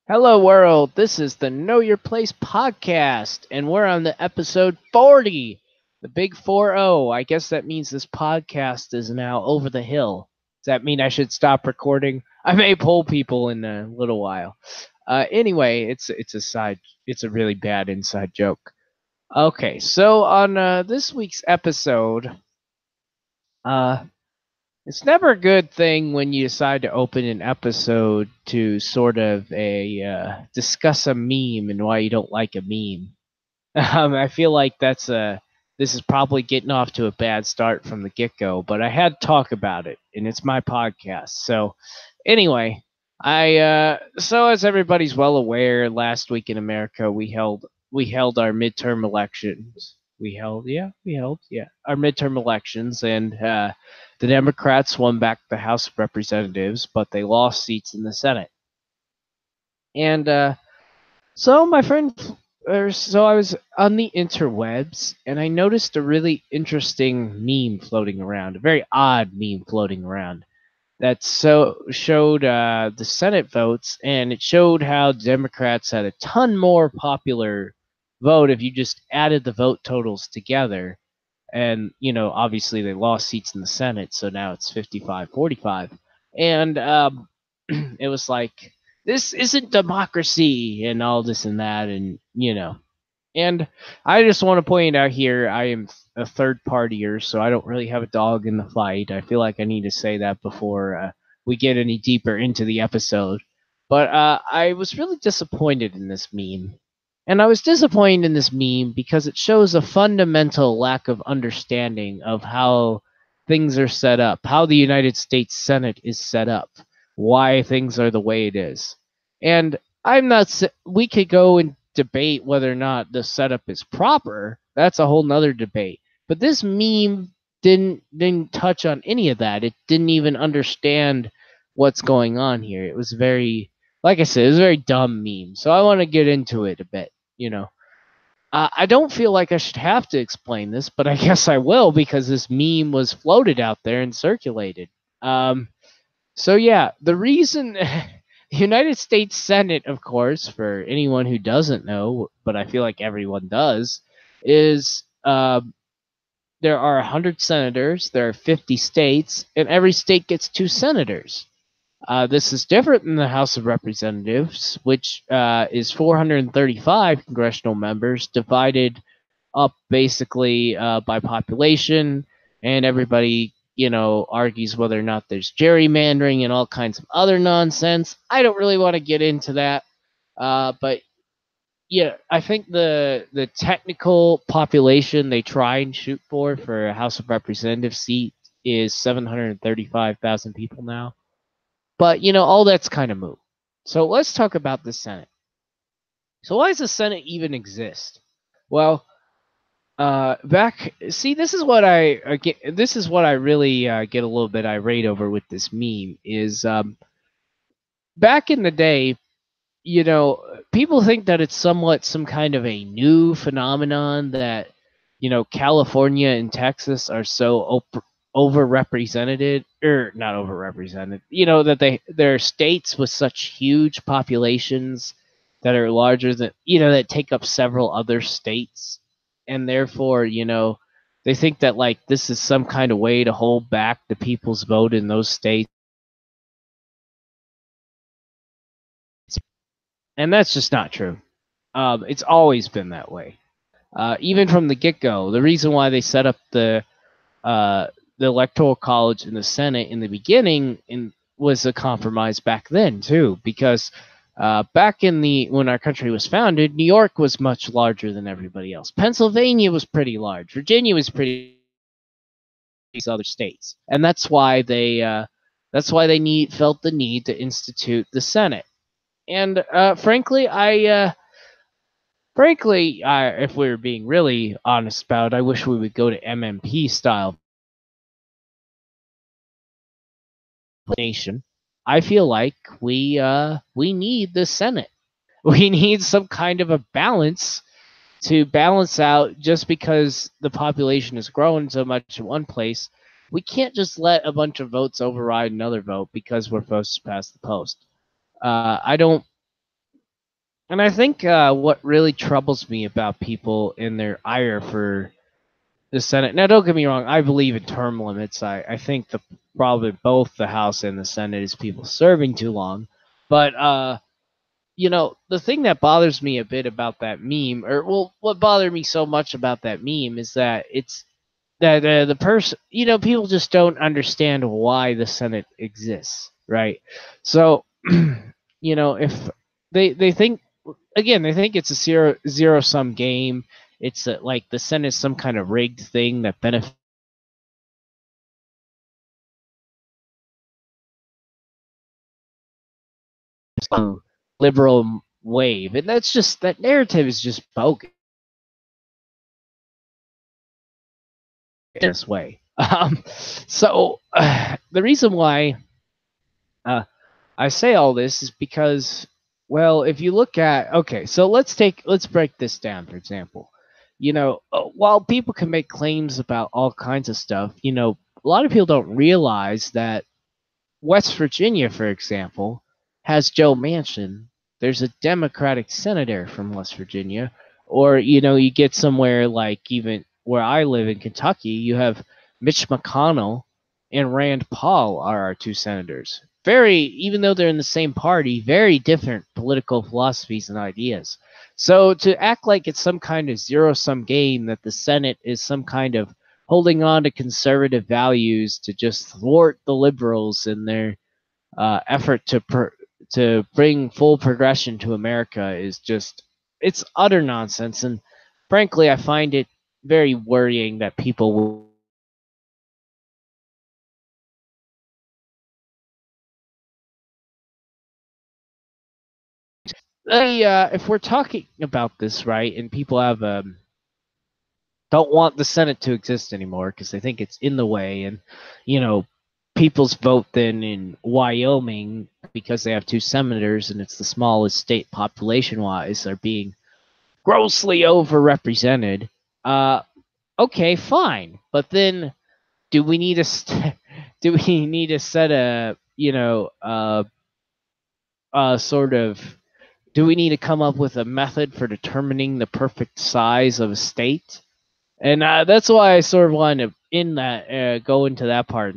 Hello, world. This is the Know Your Place podcast, and we're on the episode 40, the big 4-0. I guess that means this podcast is now over the hill. Does that mean I should stop recording? I may pull people in a little while. Anyway, it's a really bad inside joke. Okay, so on this week's episode, uh, it's never a good thing when you decide to open an episode to sort of discuss a meme and why you don't like a meme. I feel like this is probably getting off to a bad start from the get go, but I had to talk about it, and it's my podcast. So anyway, so as everybody's well aware, last week in America we held our midterm elections. We held our midterm elections, and the Democrats won back the House of Representatives, but they lost seats in the Senate. And so my friend, so I was on the interwebs, and I noticed a really interesting meme floating around, a very odd meme floating around that showed the Senate votes, and it showed how Democrats had a ton more popular vote if you just added the vote totals together. And obviously they lost seats in the Senate, so now it's 55-45. And it was like, this isn't democracy and all this and that, and I just want to point out here, I am a third partier, so I don't really have a dog in the fight. I feel like I need to say that before we get any deeper into the episode. But I was really disappointed in this meme. And I was disappointed in this meme because it shows a fundamental lack of understanding of how things are set up, how the United States Senate is set up, why things are the way it is. And we could go and debate whether or not the setup is proper. That's a whole nother debate. But this meme didn't touch on any of that. It didn't even understand what's going on here. It was very, like I said, it was a very dumb meme. So I want to get into it a bit. I don't feel like I should have to explain this, but I guess I will because this meme was floated out there and circulated. Um, so yeah, the reason the United States Senate, of course, for anyone who doesn't know, but I feel like everyone does, is there are 100 senators, there are 50 states, and every state gets 2 senators. This is different than the House of Representatives, which is 435 congressional members divided up basically by population, and everybody argues whether or not there's gerrymandering and all kinds of other nonsense. I don't really want to get into that, but yeah, I think the technical population they try and shoot for a House of Representatives seat is 735,000 people now. But all that's kind of moot. So let's talk about the Senate. So why does the Senate even exist? Well, back see this is what I really get a little bit irate over with this meme is back in the day, people think that it's somewhat some kind of a new phenomenon that California and Texas are so overrepresented, or not overrepresented, that they're states with such huge populations that are larger than, that take up several other states, and therefore they think that like this is some kind of way to hold back the people's vote in those states, and that's just not true. It's always been that way. Even from the get go, the reason why they set up uh, the electoral college in the Senate in the beginning was a compromise back then too, because back in the when our country was founded, New York was much larger than everybody else. Pennsylvania was pretty large. Virginia was pretty these other states, and that's why they felt the need to institute the Senate. And if we were being really honest about it, I wish we would go to MMP style nation. I feel like we need the Senate. We need some kind of a balance to balance out. Just because the population is growing so much in one place, we can't just let a bunch of votes override another vote because we're supposed to pass the post. I don't. And I think what really troubles me about people in their ire for the Senate. Now, don't get me wrong. I believe in term limits. I think the problem with both the House and the Senate is people serving too long. But the thing that bothers me a bit about that meme, or well, what bothered me so much about that meme is that it's that the person, people just don't understand why the Senate exists, right? So, if they think again, they think it's a zero sum game. It's like the Senate is some kind of rigged thing that benefits some liberal wave, and that narrative is just bogus this way. So the reason why uh, I say all this is because, well, if you look at okay, so let's break this down. For example, while people can make claims about all kinds of stuff, a lot of people don't realize that West Virginia, for example, has Joe Manchin. There's a Democratic senator from West Virginia. Or, you get somewhere like even where I live in Kentucky, you have Mitch McConnell and Rand Paul are our two senators. Even though they're in the same party, very different political philosophies and ideas. So to act like it's some kind of zero sum game, that the Senate is some kind of holding on to conservative values to just thwart the liberals in their effort to bring full progression to America is just it's utter nonsense. And frankly, I find it very worrying that people will. If we're talking about this right, and people have don't want the Senate to exist anymore because they think it's in the way, and you know, people's vote then in Wyoming because they have two senators and it's the smallest state population wise are being grossly overrepresented. Uh, okay, fine, but then do we need do we need to set a sort of do we need to come up with a method for determining the perfect size of a state? And that's why I sort of want to go into that part.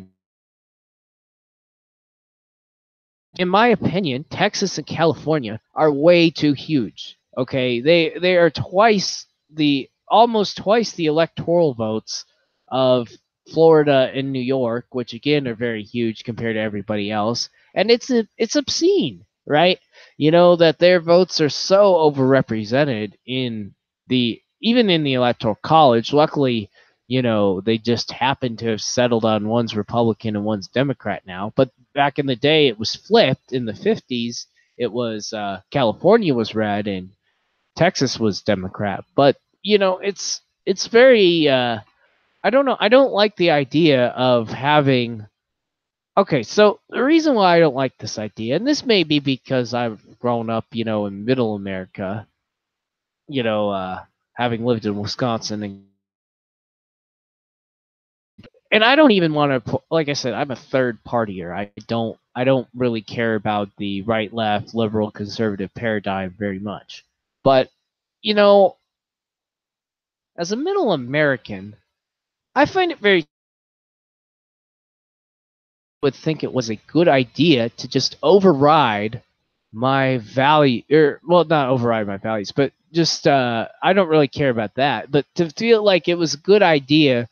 In my opinion, Texas and California are way too huge. Okay, they are almost twice the electoral votes of Florida and New York, which again are very huge compared to everybody else, and it's obscene, right? That their votes are so overrepresented in the even in the electoral college. Luckily, they just happen to have settled on one's Republican and one's Democrat now, but back in the day it was flipped in the 50s. It was California was red and Texas was Democrat. But it's very I don't know, I don't like the idea of having okay, so the reason why I don't like this idea, and this may be because I've grown up in middle America, you know uh having lived in Wisconsin, and I don't even want to. Like I said, I'm a third partier. I don't really care about the right, left, liberal, conservative paradigm very much. But you know, as a middle American, I find it very would think it was a good idea to just override my value, or well, not override my values, but just I don't really care about that. But to feel like it was a good idea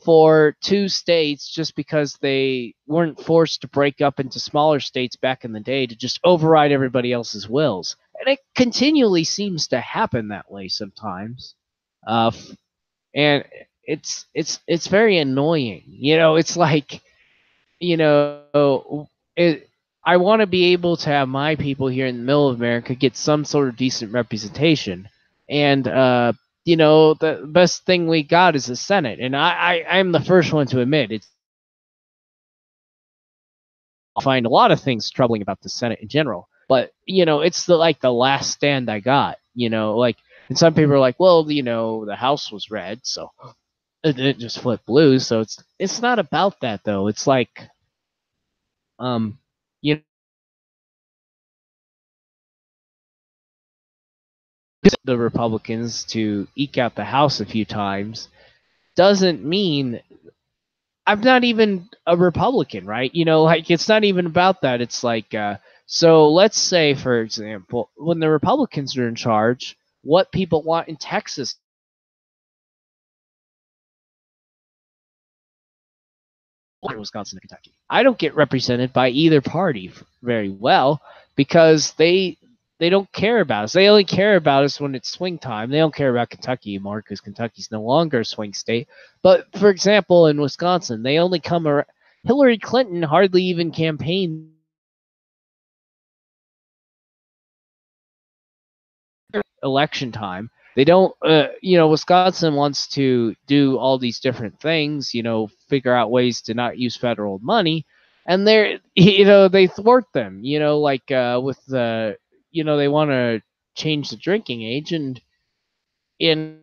for two states just because they weren't forced to break up into smaller states back in the day to just override everybody else's wills. And it continually seems to happen that way sometimes. Uh, and it's very annoying. It's like, it I want to be able to have my people here in the middle of America get some sort of decent representation. And the best thing we got is the Senate. And I'm the first one to admit it's I find a lot of things troubling about the Senate in general. But it's the last stand I got. Like, and some people are like, well, the House was red, so it just flipped blue. So it's not about that though. It's like um you the Republicans to eke out the House a few times doesn't mean I'm not even a Republican, right? Like it's not even about that. It's like, so let's say, for example, when the Republicans are in charge, what people want in Texas, Wisconsin, and Kentucky. I don't get represented by either party very well because they don't care about us. They only care about us when it's swing time. They don't care about Kentucky anymore because Kentucky's no longer a swing state. But for example, in Wisconsin, they only come around. Hillary Clinton hardly even campaigned election time. They don't, Wisconsin wants to do all these different things, figure out ways to not use federal money. And they thwart them, like with the, they want to change the drinking age. And in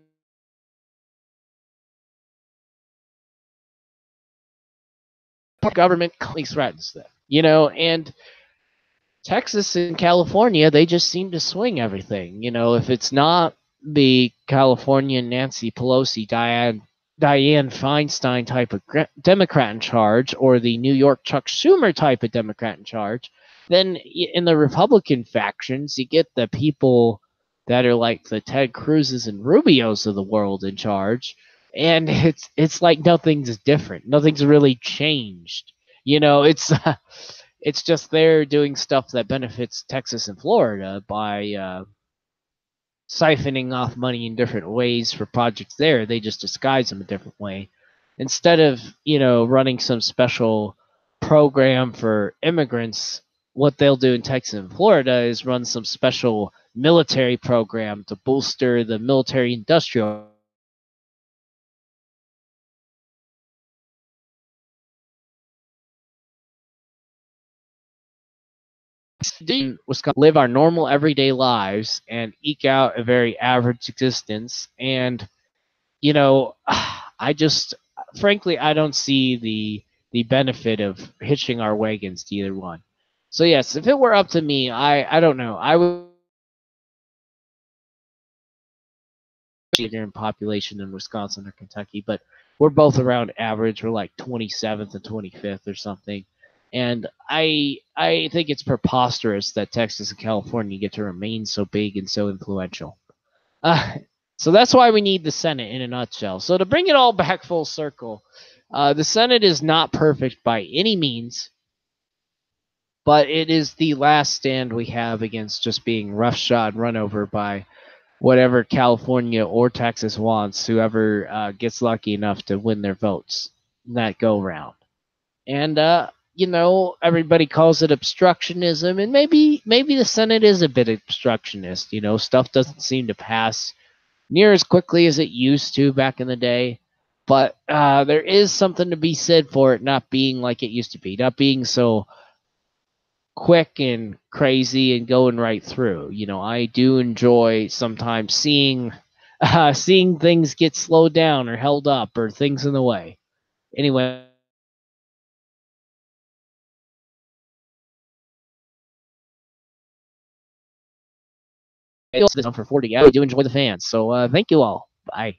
government constantly threatens them, and Texas and California, they just seem to swing everything. If it's not the California Nancy Pelosi, Dianne Feinstein type of Democrat in charge, or the New York Chuck Schumer type of Democrat in charge, then in the Republican factions, you get the people that are like the Ted Cruz's and Rubios of the world in charge, and it's like nothing's different. Nothing's really changed. It's just they're doing stuff that benefits Texas and Florida by siphoning off money in different ways for projects there. They just disguise them a different way. Instead of, running some special program for immigrants, what they'll do in Texas and Florida is run some special military program to bolster the military industrial was going to live our normal everyday lives and eke out a very average existence. And I just, frankly, I don't see the benefit of hitching our wagons to either one. So yes, if it were up to me, I don't know, I would in population in Wisconsin or Kentucky, but we're both around average. We're like 27th and 25th or something. And I think it's preposterous that Texas and California get to remain so big and so influential. Uh, so that's why we need the Senate in a nutshell. So to bring it all back full circle, the Senate is not perfect by any means, but it is the last stand we have against just being roughshod run over by whatever California or Texas wants, whoever gets lucky enough to win their votes in that go round. And everybody calls it obstructionism, and maybe the Senate is a bit obstructionist. Stuff doesn't seem to pass near as quickly as it used to back in the day. But there is something to be said for it not being like it used to be, not being so quick and crazy and going right through. I do enjoy sometimes seeing things get slowed down or held up or things in the way. Anyway, this on for 40. I do enjoy the fans. So thank you all. Bye.